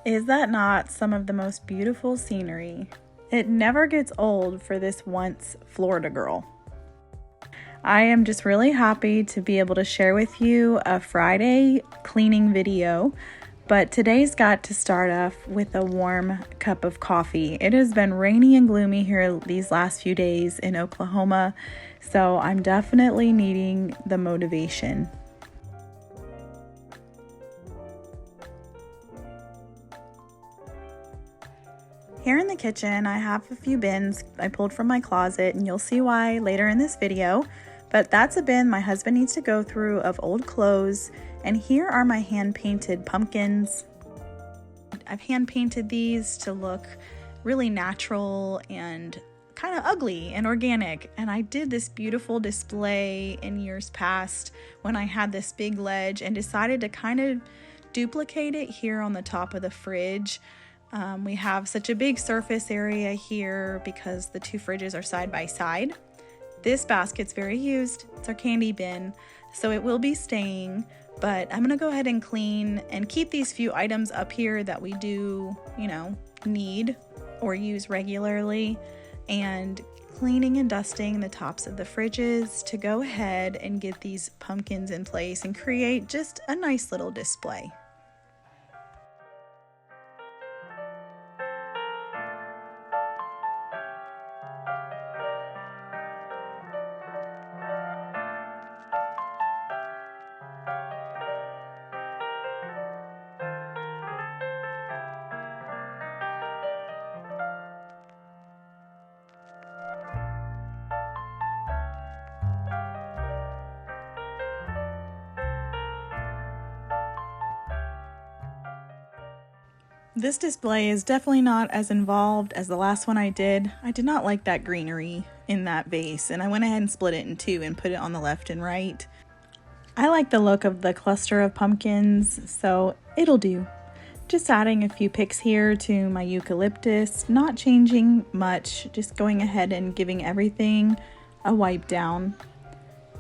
Is that not some of the most beautiful scenery? It never gets old for this once Florida girl. I am just really happy to be able to share with you a Friday cleaning video, but today's got to start off with a warm cup of coffee. It has been rainy and gloomy here these last few days in Oklahoma, so I'm definitely needing the motivation. Here in the kitchen, I have a few bins I pulled from my closet, and you'll see why later in this video. But that's a bin my husband needs to go through of old clothes, and here are my hand-painted pumpkins. I've hand-painted these to look really natural and kind of ugly and organic, and I did this beautiful display in years past when I had this big ledge and decided to kind of duplicate it here on the top of the fridge. We have such a big surface area here because the two fridges are side by side. This basket's very used. It's our candy bin, so it will be staying, but I'm gonna go ahead and clean and keep these few items up here that we do, need or use regularly, and cleaning and dusting the tops of the fridges to go ahead and get these pumpkins in place and create just a nice little display. This display is definitely not as involved as the last one I did. I did not like that greenery in that vase, and I went ahead and split it in two and put it on the left and right. I like the look of the cluster of pumpkins, so it'll do. Just adding a few picks here to my eucalyptus, not changing much, just going ahead and giving everything a wipe down.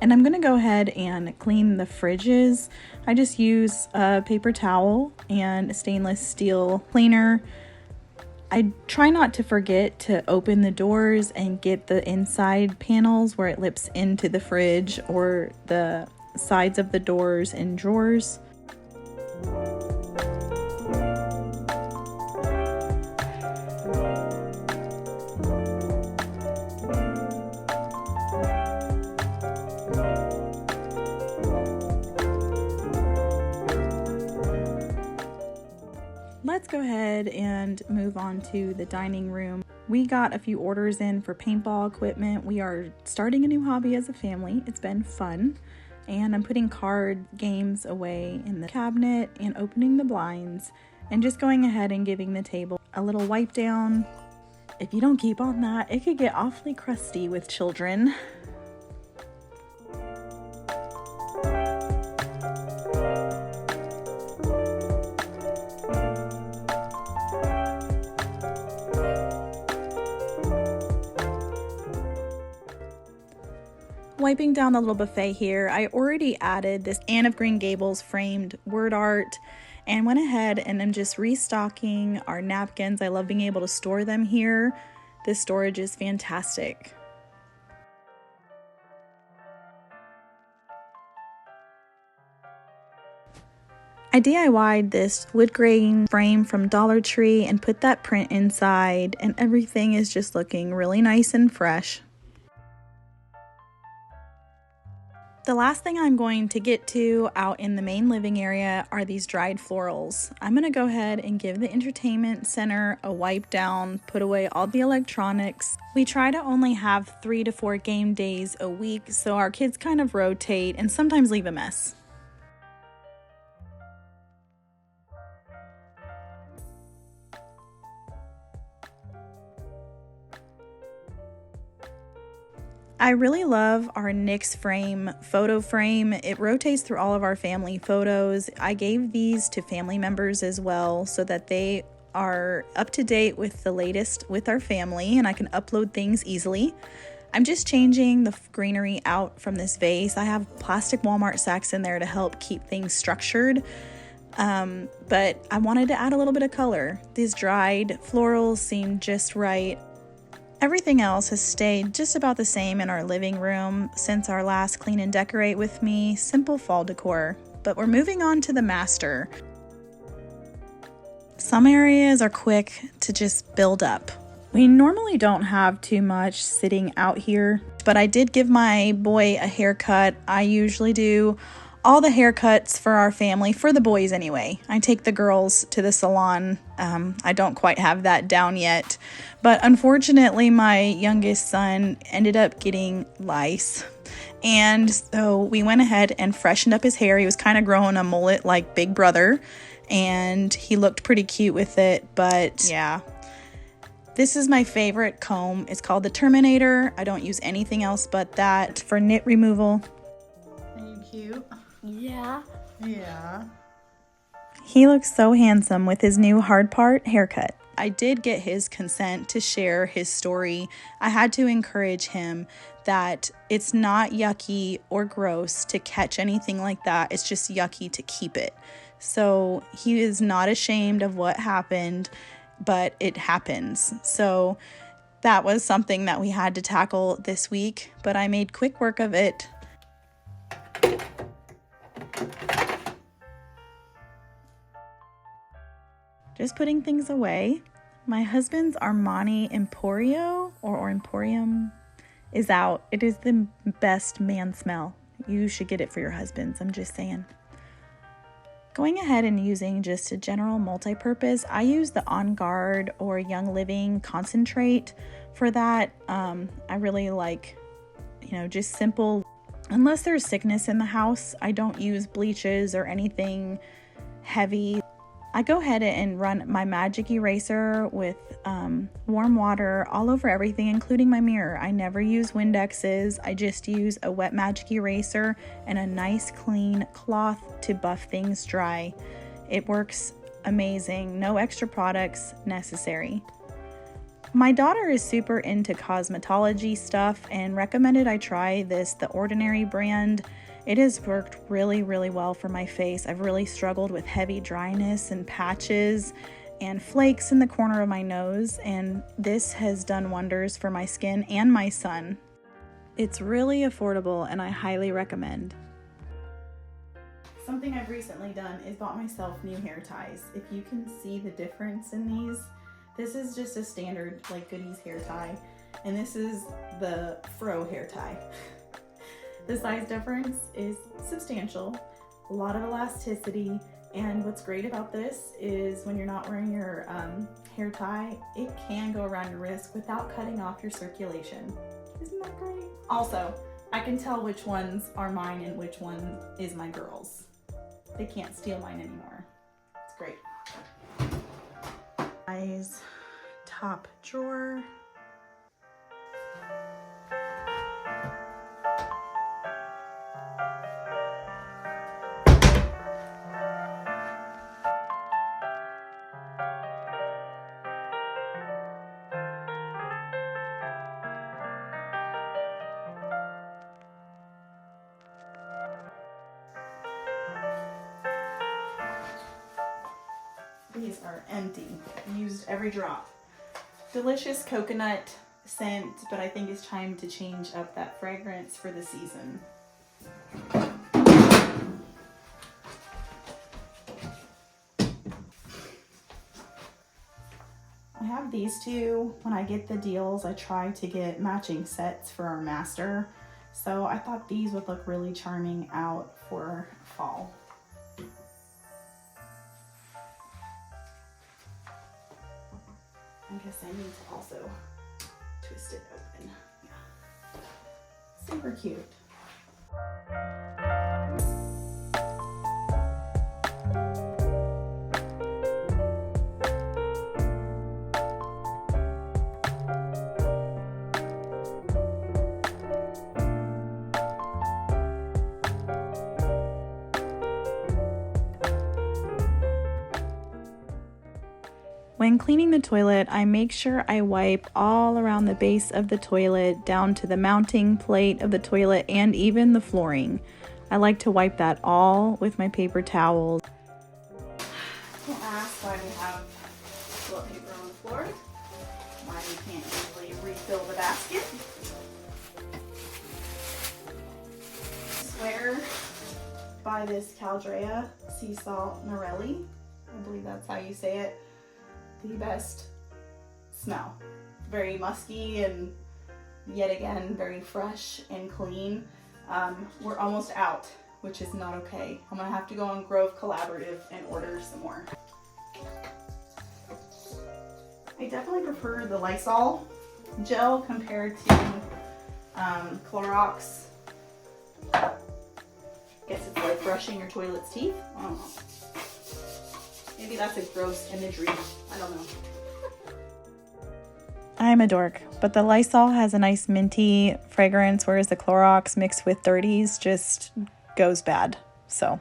And I'm gonna go ahead and clean the fridges. I just use a paper towel and a stainless steel cleaner. I try not to forget to open the doors and get the inside panels where it lips into the fridge or the sides of the doors and drawers. Let's go ahead and move on to the dining room. We got a few orders in for paintball equipment. We are starting a new hobby as a family. It's been fun. And I'm putting card games away in the cabinet and opening the blinds and just going ahead and giving the table a little wipe down. If you don't keep on that, it could get awfully crusty with children. Wiping down the little buffet here, I already added this Anne of Green Gables framed word art and went ahead and I'm just restocking our napkins. I love being able to store them here. This storage is fantastic. I DIY'd this wood grain frame from Dollar Tree and put that print inside, and everything is just looking really nice and fresh. The last thing I'm going to get to out in the main living area are these dried florals. I'm going to go ahead and give the entertainment center a wipe down, put away all the electronics. We try to only have 3 to 4 game days a week, so our kids kind of rotate and sometimes leave a mess. I really love our NYX frame photo frame. It rotates through all of our family photos. I gave these to family members as well so that they are up to date with the latest with our family and I can upload things easily. I'm just changing the greenery out from this vase. I have plastic Walmart sacks in there to help keep things structured. But I wanted to add a little bit of color. These dried florals seemed just right. Everything else has stayed just about the same in our living room since our last clean and decorate with me, simple fall decor. But we're moving on to the master. Some areas are quick to just build up. We normally don't have too much sitting out here, but I did give my boy a haircut. I usually do all the haircuts for our family, for the boys anyway. I take the girls to the salon. I don't quite have that down yet, but unfortunately my youngest son ended up getting lice. And so we went ahead and freshened up his hair. He was kind of growing a mullet like Big Brother, and he looked pretty cute with it, but yeah. This is my favorite comb. It's called the Terminator. I don't use anything else but that for knit removal. Are you cute? Yeah. Yeah. He looks so handsome with his new hard part haircut. I did get his consent to share his story. I had to encourage him that it's not yucky or gross to catch anything like that. It's just yucky to keep it. So he is not ashamed of what happened, but it happens. So that was something that we had to tackle this week, but I made quick work of it. Just putting things away. My husband's Armani Emporio or Emporium is out. It is the best man smell. You should get it for your husbands, I'm just saying. Going ahead and using just a general multi-purpose, I use the On Guard or Young Living concentrate for that. I really like, just simple. Unless there's sickness in the house, I don't use bleaches or anything heavy. I go ahead and run my magic eraser with warm water all over everything, including my mirror. I never use Windexes. I just use a wet magic eraser and a nice clean cloth to buff things dry. It works amazing. No extra products necessary. My daughter is super into cosmetology stuff and recommended I try The Ordinary brand. It has worked really, really well for my face. I've really struggled with heavy dryness and patches and flakes in the corner of my nose, and this has done wonders for my skin and my son. It's really affordable and I highly recommend. Something I've recently done is bought myself new hair ties. If you can see the difference in these, this is just a standard Goodies hair tie, and this is the fro hair tie. The size difference is substantial, a lot of elasticity, and what's great about this is when you're not wearing your hair tie, it can go around your wrist without cutting off your circulation. Isn't that great? Also, I can tell which ones are mine and which one is my girl's. They can't steal mine anymore. It's great. Eyes, top drawer. These are empty. Used every drop. Delicious coconut scent, but I think it's time to change up that fragrance for the season. I have these two. When I get the deals, I try to get matching sets for our master. So I thought these would look really charming out for fall. I guess I need to also twist it open. Yeah. Super cute. When cleaning the toilet, I make sure I wipe all around the base of the toilet, down to the mounting plate of the toilet, and even the flooring. I like to wipe that all with my paper towels. have toilet paper on the floor. Why we can't easily refill the basket. I swear by this Caldrea Sea Salt Morelli. I believe that's how you say it. The best smell. Very musky and yet again very fresh and clean. We're almost out, which is not okay. I'm gonna have to go on Grove Collaborative and order some more. I definitely prefer the Lysol gel compared to Clorox. Guess it's like brushing your toilet's teeth. I don't know. Maybe that's a gross imagery. I don't know. I'm a dork, but the Lysol has a nice minty fragrance, whereas the Clorox mixed with 30s just goes bad. So.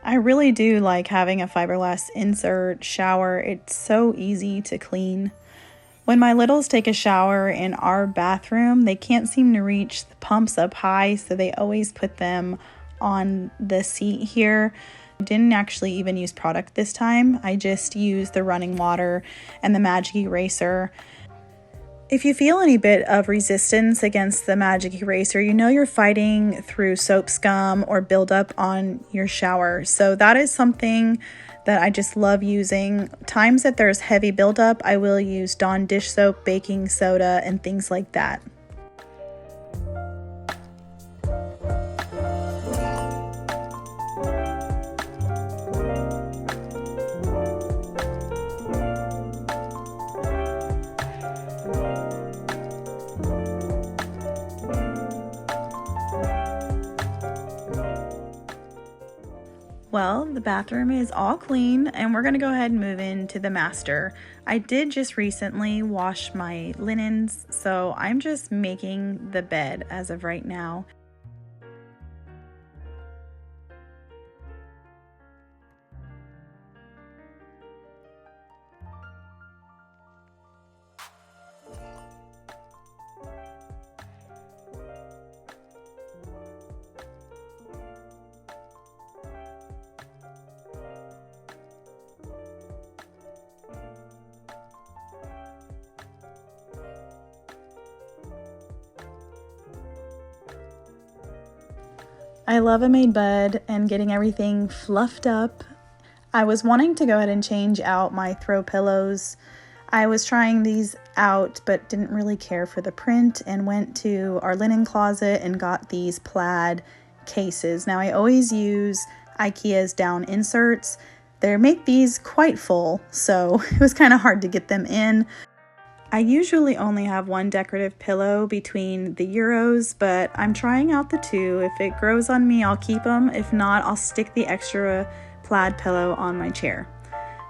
I really do like having a fiberglass insert shower. It's so easy to clean. When my littles take a shower in our bathroom, they can't seem to reach the pumps up high, so they always put them on the seat here. I didn't actually even use product this time. I just used the running water and the magic eraser. If you feel any bit of resistance against the magic eraser, you know you're fighting through soap scum or buildup on your shower. So that is something that I just love using. Times that there's heavy buildup, I will use Dawn dish soap, baking soda, and things like that. Well, the bathroom is all clean and we're gonna go ahead and move into the master. I did just recently wash my linens, so I'm just making the bed as of right now. I love a made bed and getting everything fluffed up. I was wanting to go ahead and change out my throw pillows. I was trying these out but didn't really care for the print and went to our linen closet and got these plaid cases. Now I always use IKEA's down inserts. They make these quite full, so it was kind of hard to get them in. I usually only have one decorative pillow between the Euros, but I'm trying out the two. If it grows on me, I'll keep them. If not, I'll stick the extra plaid pillow on my chair.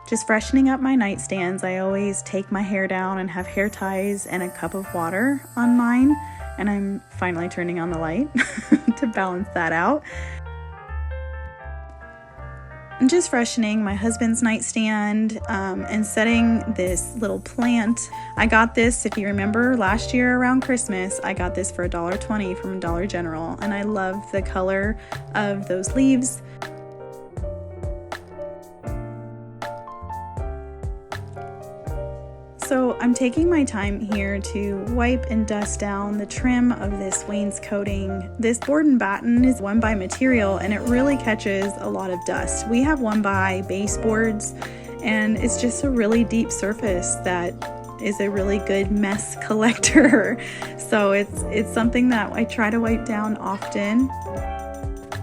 Just freshening up my nightstands, I always take my hair down and have hair ties and a cup of water on mine. And I'm finally turning on the light to balance that out. I'm just freshening my husband's nightstand and setting this little plant. I got this, if you remember, last year around Christmas. I got this for $1.20 from Dollar General, and I love the color of those leaves. So I'm taking my time here to wipe and dust down the trim of this wainscoting. This board and batten is 1x material and it really catches a lot of dust. We have 1x baseboards and it's just a really deep surface that is a really good mess collector. So it's something that I try to wipe down often.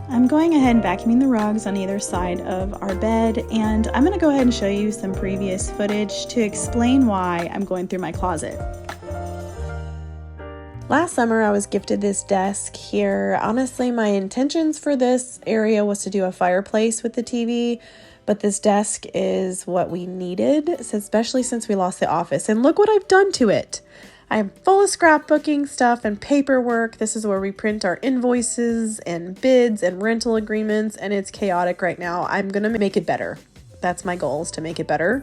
I'm going ahead and vacuuming the rugs on either side of our bed, and I'm going to go ahead and show you some previous footage to explain why I'm going through my closet. Last summer I was gifted this desk here. Honestly, my intentions for this area was to do a fireplace with the TV, but this desk is what we needed, especially since we lost the office. And look what I've done to it. I'm full of scrapbooking stuff and paperwork. This is where we print our invoices and bids and rental agreements, and it's chaotic right now. I'm gonna make it better. That's my goal, is to make it better.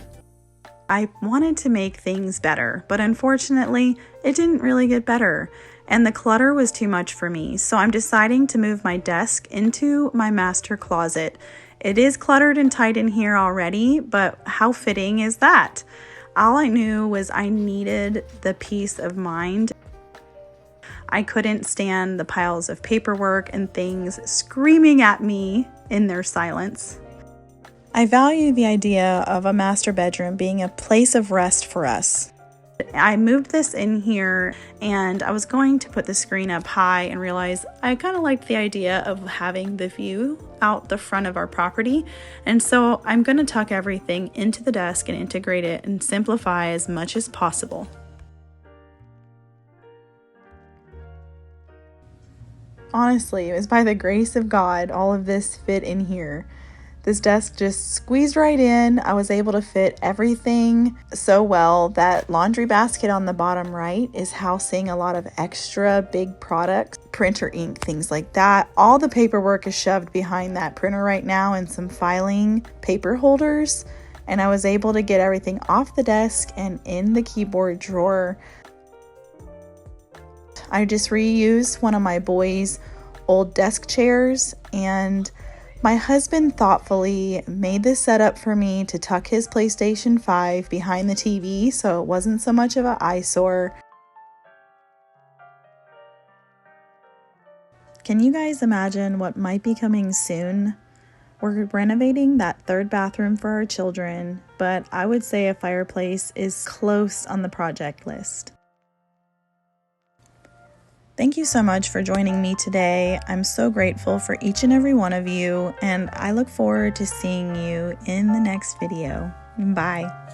I wanted to make things better, but unfortunately, it didn't really get better, and the clutter was too much for me. So I'm deciding to move my desk into my master closet. It is cluttered and tight in here already, but how fitting is that? All I knew was I needed the peace of mind. I couldn't stand the piles of paperwork and things screaming at me in their silence. I value the idea of a master bedroom being a place of rest for us. I moved this in here and I was going to put the screen up high and realized I kind of liked the idea of having the view out the front of our property. And so I'm going to tuck everything into the desk and integrate it and simplify as much as possible. Honestly, it was by the grace of God all of this fit in here. This desk just squeezed right in. I was able to fit everything so well. That laundry basket on the bottom right is housing a lot of extra big products, printer ink, things like that. All the paperwork is shoved behind that printer right now and some filing paper holders. And I was able to get everything off the desk and in the keyboard drawer. I just reused one of my boys' old desk chairs, and my husband thoughtfully made this setup for me to tuck his PlayStation 5 behind the TV so it wasn't so much of an eyesore. Can you guys imagine what might be coming soon? We're renovating that third bathroom for our children, but I would say a fireplace is close on the project list. Thank you so much for joining me today. I'm so grateful for each and every one of you, and I look forward to seeing you in the next video. Bye.